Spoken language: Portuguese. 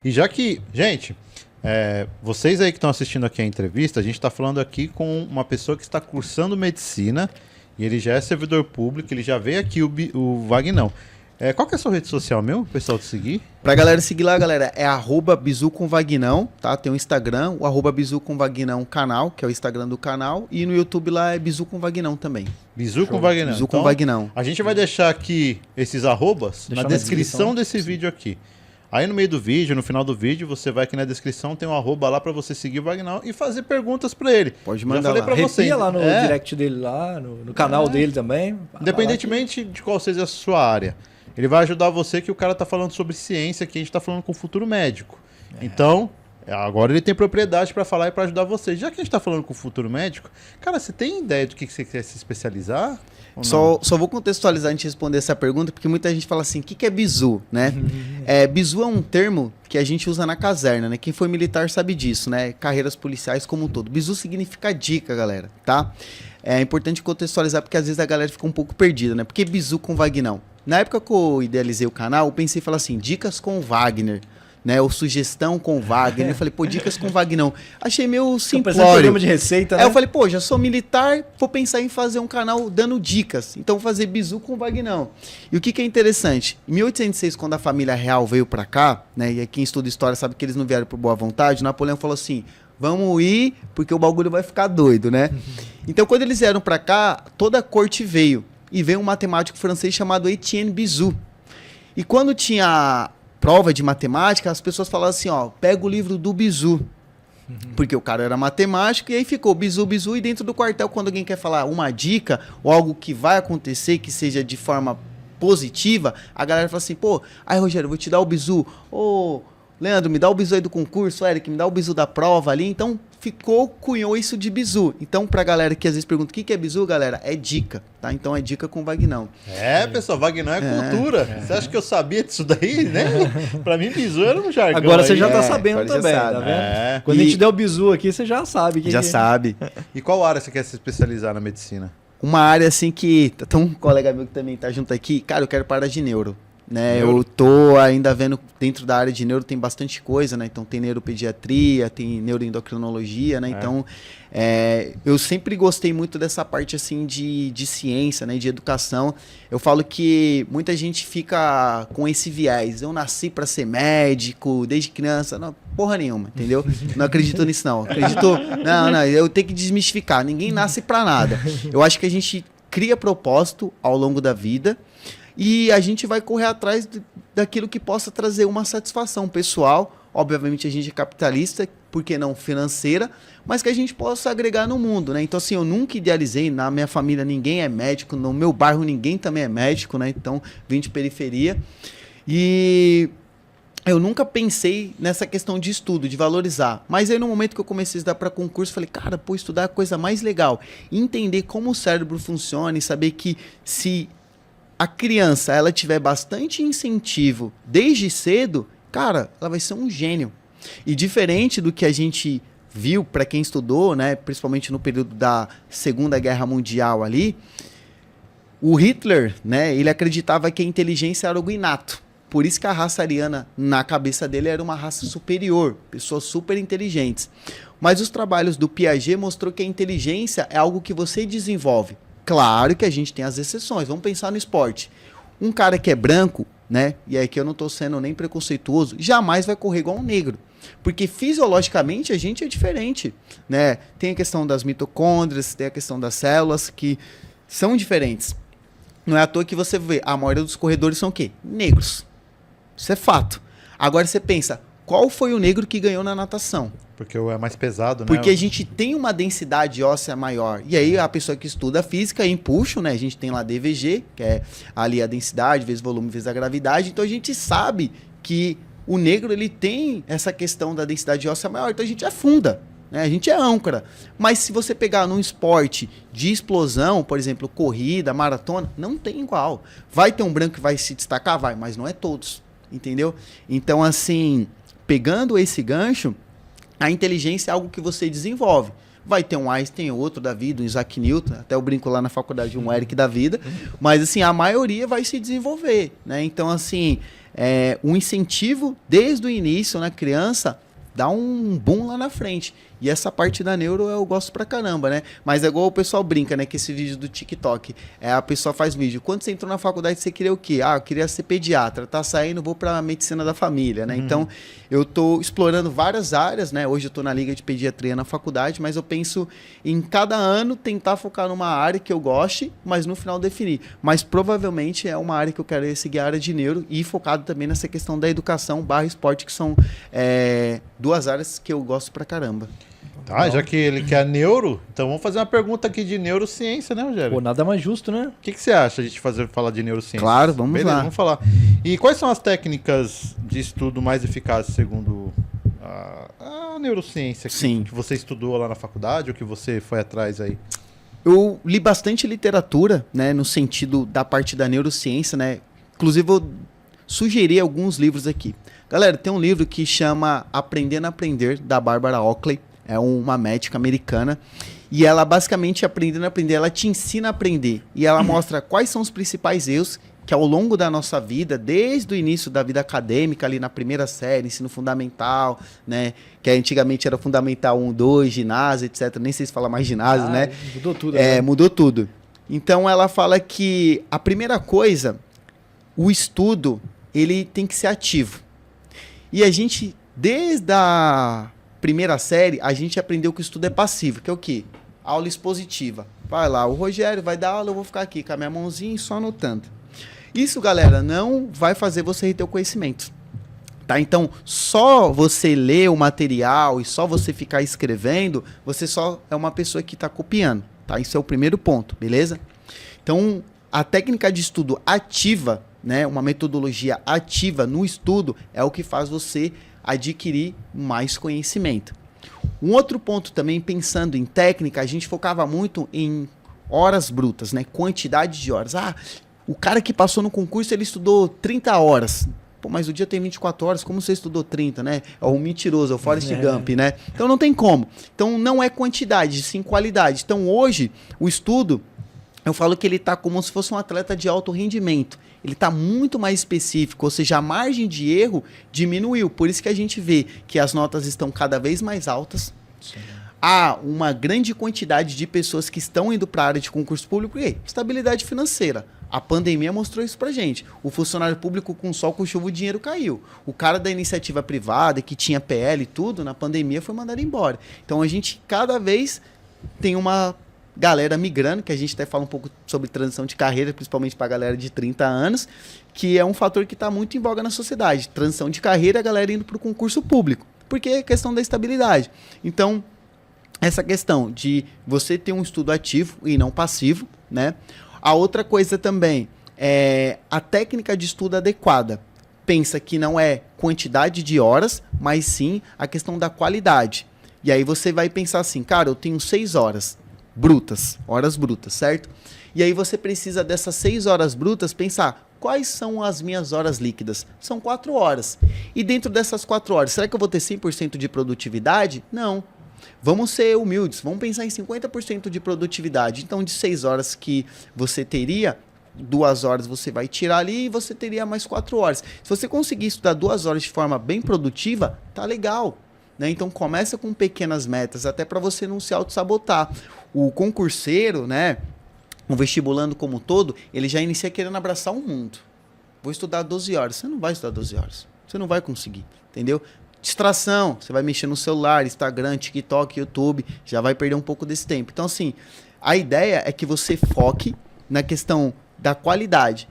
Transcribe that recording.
E já que, gente, vocês aí que estão assistindo aqui a entrevista, a gente está falando aqui com uma pessoa que está cursando medicina e ele já é servidor público, ele já veio aqui, o Vagnão. Qual que é a sua rede social, meu, pessoal, te seguir? Pra galera seguir lá, galera, é @bizucomvagnão, tá? Tem o Instagram, o @bizucomvagnão canal, que é o Instagram do canal, e no YouTube lá é Bizucomvagnão também. Bizucomvagnão. Bizucomvagnão. Então, a gente vai deixar aqui esses arrobas na descrição desse vídeo aqui. Aí no meio do vídeo, no final do vídeo, você vai aqui na descrição, tem um arroba lá pra você seguir o Vagnão e fazer perguntas pra ele. Pode mandar. Já falei lá. pra você. Repia lá no direct dele, lá no canal dele também. Independentemente de qual seja a sua área. Ele vai ajudar você, que o cara tá falando sobre ciência, que a gente tá falando com o futuro médico. Então, agora ele tem propriedade pra falar e pra ajudar você. Já que a gente tá falando com o futuro médico, cara, você tem ideia do que você quer se especializar? Só vou contextualizar antes de responder essa pergunta, porque muita gente fala assim, o que é bizu, né? Bizu é um termo que a gente usa na caserna, né? Quem foi militar sabe disso, né? Carreiras policiais como um todo. Bizu significa dica, galera, tá? É importante contextualizar, porque às vezes a galera fica um pouco perdida, né? Por que bizu com Vagnão? Na época que eu idealizei o canal, eu pensei em falar assim, dicas com Wagner, né? Ou sugestão com Wagner. Eu falei, pô, dicas com Vagnão. Achei meio simplório. Programa de receita, né? Aí eu falei, pô, já sou militar, vou pensar em fazer um canal dando dicas. Então vou fazer bizu com Vagnão. E o que é interessante? Em 1806, quando a família real veio pra cá, né? E quem estuda história sabe que eles não vieram por boa vontade, Napoleão falou assim, vamos ir, porque o bagulho vai ficar doido, né? Então quando eles vieram pra cá, toda a corte veio. E veio um matemático francês chamado Etienne Bizu. E quando tinha prova de matemática, as pessoas falavam assim, ó, pega o livro do Bizu. Porque o cara era matemático, e aí ficou Bizu, Bizu, e dentro do quartel, quando alguém quer falar uma dica, ou algo que vai acontecer, que seja de forma positiva, a galera fala assim, pô, aí Rogério, eu vou te dar o Bizu, ô, Leandro, me dá o Bizu aí do concurso, Eric, me dá o Bizu da prova ali, então cunhou isso de bizu. Então, pra galera que às vezes pergunta o que é bizu, galera, é dica, tá? Então é dica com Vagnão. Pessoal, Vagnão é cultura. Você acha que eu sabia disso daí, né? Pra mim, bizu era um jargão. Agora você aí. já tá sabendo também, sabe. tá vendo? Quando a gente der o bizu aqui, você já sabe. Já sabe. E qual área você quer se especializar na medicina? Uma área assim que... Tem um colega meu que também tá junto aqui. Cara, eu quero para de neuro. Né, eu tô ainda vendo dentro da área de neuro tem bastante coisa, né? Então tem neuropediatria, tem neuroendocrinologia, né? Então eu sempre gostei muito dessa parte assim de ciência, né? De educação. Eu falo que muita gente fica com esse viés. Eu nasci para ser médico desde criança, não, porra nenhuma, entendeu? Não acredito nisso não. Não, eu tenho que desmistificar. Ninguém nasce para nada. Eu acho que a gente cria propósito ao longo da vida. E a gente vai correr atrás daquilo que possa trazer uma satisfação pessoal. Obviamente a gente é capitalista, por que não financeira, mas que a gente possa agregar no mundo, né? Então assim, eu nunca idealizei, na minha família ninguém é médico, no meu bairro ninguém também é médico, né? Então vim de periferia. E eu nunca pensei nessa questão de estudo, de valorizar. Mas aí no momento que eu comecei a estudar para concurso, falei, cara, pô, estudar é a coisa mais legal. Entender como o cérebro funciona e saber que se a criança, ela tiver bastante incentivo desde cedo, cara, ela vai ser um gênio. E diferente do que a gente viu, para quem estudou, né, principalmente no período da Segunda Guerra Mundial ali, o Hitler, né, ele acreditava que a inteligência era algo inato. Por isso que a raça ariana, na cabeça dele, era uma raça superior, pessoas super inteligentes. Mas os trabalhos do Piaget mostrou que a inteligência é algo que você desenvolve. Claro que a gente tem as exceções. Vamos pensar no esporte. Um cara que é branco, né? E aqui eu não estou sendo nem preconceituoso, jamais vai correr igual um negro. Porque fisiologicamente a gente é diferente, né? Tem a questão das mitocôndrias, tem a questão das células que são diferentes. Não é à toa que você vê, a maioria dos corredores são o quê? Negros. Isso é fato. Agora você pensa, qual foi o negro que ganhou na natação? Porque é mais pesado, né? Porque a gente tem uma densidade óssea maior. E aí a pessoa que estuda física empuxa, né? A gente tem lá DVG, que é ali a densidade, vezes volume, vezes a gravidade. Então a gente sabe que o negro ele tem essa questão da densidade óssea maior. Então a gente afunda, né? A gente é âncora. Mas se você pegar num esporte de explosão, por exemplo, corrida, maratona, não tem igual. Vai ter um branco que vai se destacar? Vai, mas não é todos. Entendeu? Então, assim, pegando esse gancho, a inteligência é algo que você desenvolve. Vai ter um Einstein, outro da vida, um Isaac Newton, até eu brinco lá na faculdade, um Eric da vida, mas assim, a maioria vai se desenvolver, né? Então, assim, um incentivo desde o início na criança dá um boom lá na frente. E essa parte da neuro eu gosto pra caramba, né? Mas é igual o pessoal brinca, né? Que esse vídeo do TikTok, a pessoa faz vídeo. Quando você entrou na faculdade, você queria o quê? Eu queria ser pediatra. Tá saindo, vou pra medicina da família, né? Então, eu tô explorando várias áreas, né? Hoje eu tô na liga de pediatria na faculdade, mas eu penso em cada ano tentar focar numa área que eu goste, mas no final definir. Mas provavelmente é uma área que eu quero seguir, a área de neuro, e focado também nessa questão da educação / esporte, que são duas áreas que eu gosto pra caramba. Tá, já que ele quer neuro, então vamos fazer uma pergunta aqui de neurociência, né, Rogério? Pô, nada mais justo, né? O que você acha a gente falar de neurociência? Claro, vamos Beleza, lá. vamos falar. E quais são as técnicas de estudo mais eficazes segundo a neurociência que você estudou lá na faculdade ou que você foi atrás aí? Eu li bastante literatura, né, no sentido da parte da neurociência, né? Inclusive, eu sugeri alguns livros aqui. Galera, tem um livro que chama Aprendendo a Aprender, da Barbara Oakley. É uma médica americana. E ela, basicamente, aprendendo a aprender, ela te ensina a aprender. E ela mostra quais são os principais erros que, ao longo da nossa vida, desde o início da vida acadêmica, ali na primeira série, ensino fundamental, né? Que antigamente era fundamental 1, 2, ginásio, etc. Nem sei se fala mais ginásio, né? Mudou tudo. Né? Mudou tudo. Então, ela fala que a primeira coisa, o estudo, ele tem que ser ativo. E a gente, desde a primeira série, a gente aprendeu que o estudo é passivo, que é o quê? Aula expositiva. Vai lá, o Rogério vai dar aula, eu vou ficar aqui com a minha mãozinha e só anotando. Isso, galera, não vai fazer você reter o conhecimento. Tá? Então, só você ler o material e só você ficar escrevendo, você só é uma pessoa que está copiando. Tá? Isso é o primeiro ponto, beleza? Então, a técnica de estudo ativa, né, uma metodologia ativa no estudo, é o que faz você adquirir mais conhecimento. Um outro ponto também, pensando em técnica, a gente focava muito em horas brutas, né? Quantidade de horas. O cara que passou no concurso, ele estudou 30 horas. Pô, mas o dia tem 24 horas, como você estudou 30, né? É o mentiroso, é o Forrest Gump, né? Então não tem como. Então não é quantidade, sim qualidade. Então hoje, o estudo, eu falo que ele está como se fosse um atleta de alto rendimento. Ele está muito mais específico, ou seja, a margem de erro diminuiu. Por isso que a gente vê que as notas estão cada vez mais altas. Sim. Há uma grande quantidade de pessoas que estão indo para a área de concurso público. E estabilidade financeira. A pandemia mostrou isso pra gente. O funcionário público, com sol, com chuva, o dinheiro caiu. O cara da iniciativa privada, que tinha PL e tudo, na pandemia foi mandado embora. Então a gente cada vez tem uma galera migrando, que a gente até fala um pouco sobre transição de carreira, principalmente para a galera de 30 anos, que é um fator que está muito em voga na sociedade. Transição de carreira, a galera indo para o concurso público, porque é questão da estabilidade. Então, essa questão de você ter um estudo ativo e não passivo, né? A outra coisa também é a técnica de estudo adequada. Pensa que não é quantidade de horas, mas sim a questão da qualidade. E aí você vai pensar assim, cara, eu tenho 6 horas horas brutas, certo? E aí você precisa dessas 6 horas brutas pensar, quais são as minhas horas líquidas? São 4 horas. E dentro dessas 4 horas, será que eu vou ter 100% de produtividade? Não. Vamos ser humildes, vamos pensar em 50% de produtividade. Então, de 6 horas que você teria, 2 horas você vai tirar ali e você teria mais 4 horas. Se você conseguir estudar 2 horas de forma bem produtiva, tá legal. Né? Então, começa com pequenas metas, até para você não se auto-sabotar. O concurseiro, né, o vestibulando como um todo, ele já inicia querendo abraçar o mundo. Vou estudar 12 horas. Você não vai estudar 12 horas. Você não vai conseguir, entendeu? Distração, você vai mexer no celular, Instagram, TikTok, YouTube, já vai perder um pouco desse tempo. Então, assim, a ideia é que você foque na questão da qualidade.